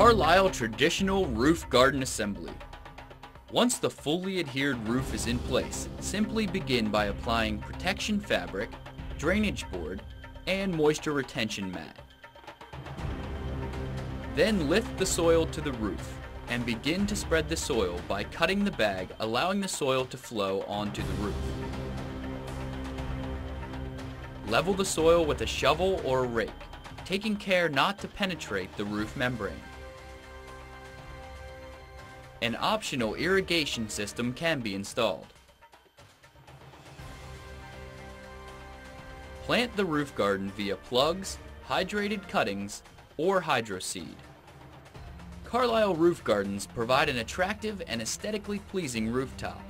Carlisle traditional roof garden assembly. Once the fully adhered roof is in place, simply begin by applying protection fabric, drainage board, and moisture retention mat. Then lift the soil to the roof and begin to spread the soil by cutting the bag, allowing the soil to flow onto the roof. Level the soil with a shovel or a rake, taking care not to penetrate the roof membrane. An optional irrigation system can be installed. Plant the roof garden via plugs, hydrated cuttings, or hydro seed. Carlisle roof gardens provide an attractive and aesthetically pleasing rooftop.